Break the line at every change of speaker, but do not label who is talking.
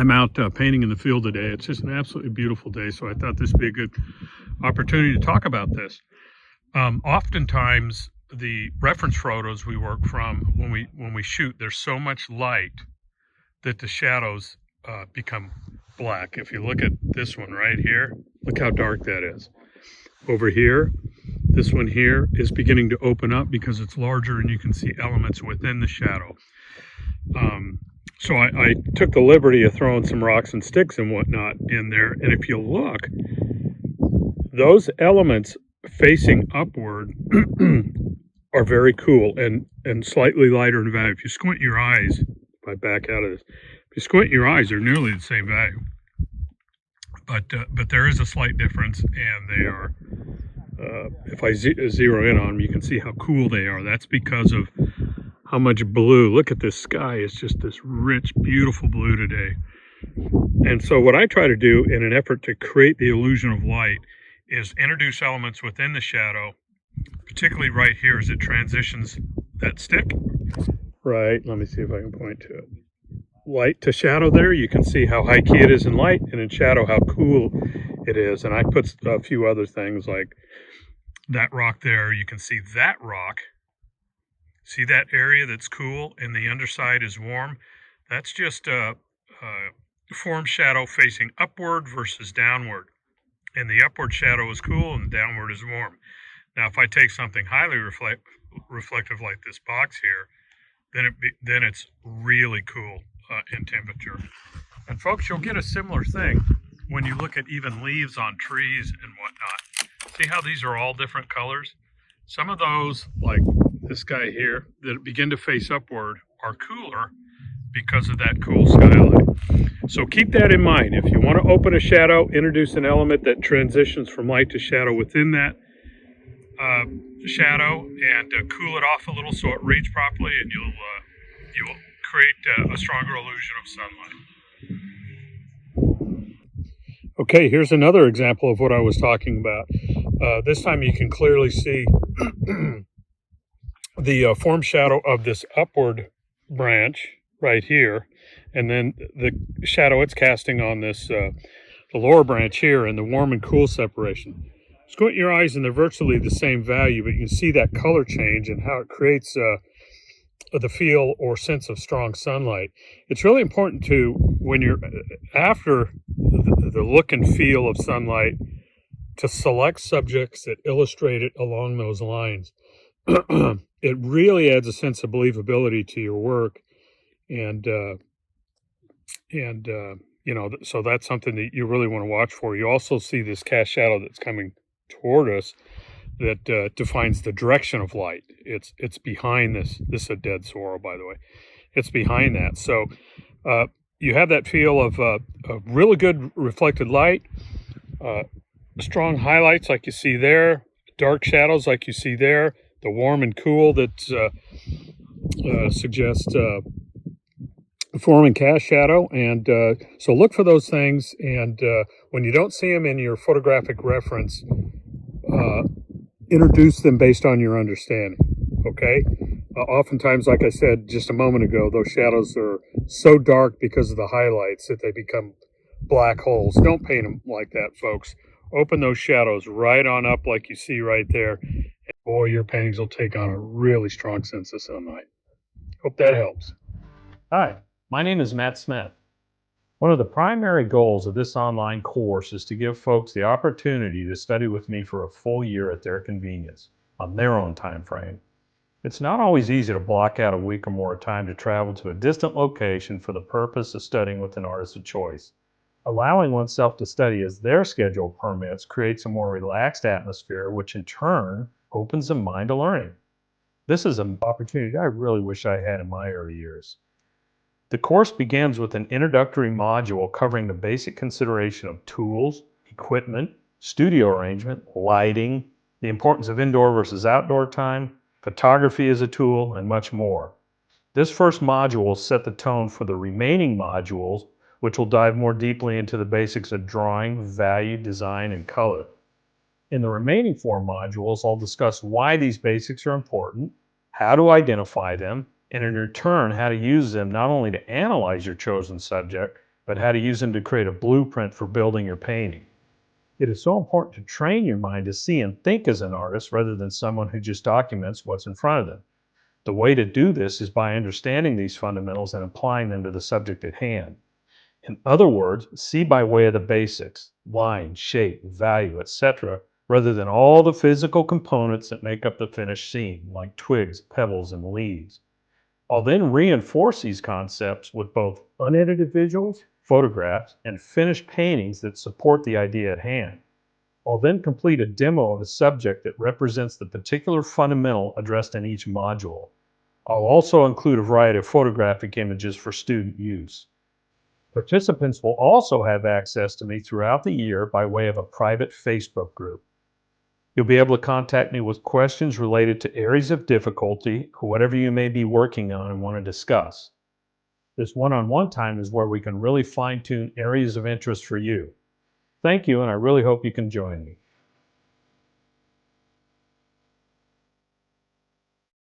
I'm out painting in the field today. It's just an absolutely beautiful day, so I thought this would be a good opportunity to talk about this. Oftentimes, the reference photos we work from when we shoot, there's so much light that the shadows become black. If you look at this one right here, look how dark that is. Over here, this one here is beginning to open up because it's larger and you can see elements within the shadow. So I took the liberty of throwing some rocks and sticks and whatnot in there. And if you look, those elements facing upward are very cool and slightly lighter in value. If you squint your eyes, if I back out of this, if you squint your eyes, they're nearly the same value. But there is a slight difference, and they are, if I zero in on them, you can see how cool they are. That's because of how much blue. Look at this sky. It's just this rich, beautiful blue today. And so what I try to do in an effort to create the illusion of light is introduce elements within the shadow, particularly right here as it transitions that stick. Right, let me see if I can point to it. Light to shadow there, you can see how high key it is in light, and in shadow how cool it is. And I put a few other things like that rock there. You can see that rock. See that area that's cool and the underside is warm? That's just a form shadow facing upward versus downward. And the upward shadow is cool and the downward is warm. Now, if I take something highly reflective like this box here, then it's really cool in temperature. And folks, you'll get a similar thing when you look at even leaves on trees and whatnot. See how these are all different colors? Some of those, like this guy here, that begin to face upward are cooler because of that cool skylight. So keep that in mind. If you want to open a shadow, introduce an element that transitions from light to shadow within that shadow, and cool it off a little so it reads properly, and you'll create a stronger illusion of sunlight. Okay, here's another example of what I was talking about. This time you can clearly see the form shadow of this upward branch right here, and then the shadow it's casting on this the lower branch here, and the warm and cool separation. Squint your eyes and they're virtually the same value, but you can see that color change and how it creates the feel or sense of strong sunlight. It's really important to, when you're after the look and feel of sunlight, to select subjects that illustrate it along those lines. It really adds a sense of believability to your work, and you know, so that's something that you really want to watch for. You also see this cast shadow that's coming toward us that defines the direction of light. It's behind this. This is a dead sorrel, by the way. It's behind that. So you have that feel of really good reflected light, strong highlights like you see there, dark shadows like you see there, the warm and cool that suggests form and cast shadow. And so look for those things, and when you don't see them in your photographic reference, introduce them based on your understanding, okay? Oftentimes, like I said just a moment ago, those shadows are so dark because of the highlights that they become black holes. Don't paint them like that, folks. Open those shadows right on up like you see right there, and boy, your paintings will take on a really strong sense of sunlight. Hope that helps.
Hi, my name is Matt Smith. One of the primary goals of this online course is to give folks the opportunity to study with me for a full year at their convenience, on their own time frame. It's not always easy to block out a week or more time to travel to a distant location for the purpose of studying with an artist of choice. Allowing oneself to study as their schedule permits creates a more relaxed atmosphere, which in turn opens the mind to learning. This is an opportunity I really wish I had in my early years. The course begins with an introductory module covering the basic consideration of tools, equipment, studio arrangement, lighting, the importance of indoor versus outdoor time, photography as a tool, and much more. This first module will set the tone for the remaining modules, which will dive more deeply into the basics of drawing, value, design, and color. In the remaining 4 modules, I'll discuss why these basics are important, how to identify them, and in return, how to use them not only to analyze your chosen subject, but how to use them to create a blueprint for building your painting. It is so important to train your mind to see and think as an artist rather than someone who just documents what's in front of them. The way to do this is by understanding these fundamentals and applying them to the subject at hand. In other words, see by way of the basics, line, shape, value, etc., rather than all the physical components that make up the finished scene, like twigs, pebbles, and leaves. I'll then reinforce these concepts with both unedited visuals, photographs, and finished paintings that support the idea at hand. I'll then complete a demo of a subject that represents the particular fundamental addressed in each module. I'll also include a variety of photographic images for student use. Participants will also have access to me throughout the year by way of a private Facebook group. You'll be able to contact me with questions related to areas of difficulty or whatever you may be working on and want to discuss. This one-on-one time is where we can really fine-tune areas of interest for you. Thank you, and I really hope you can join me.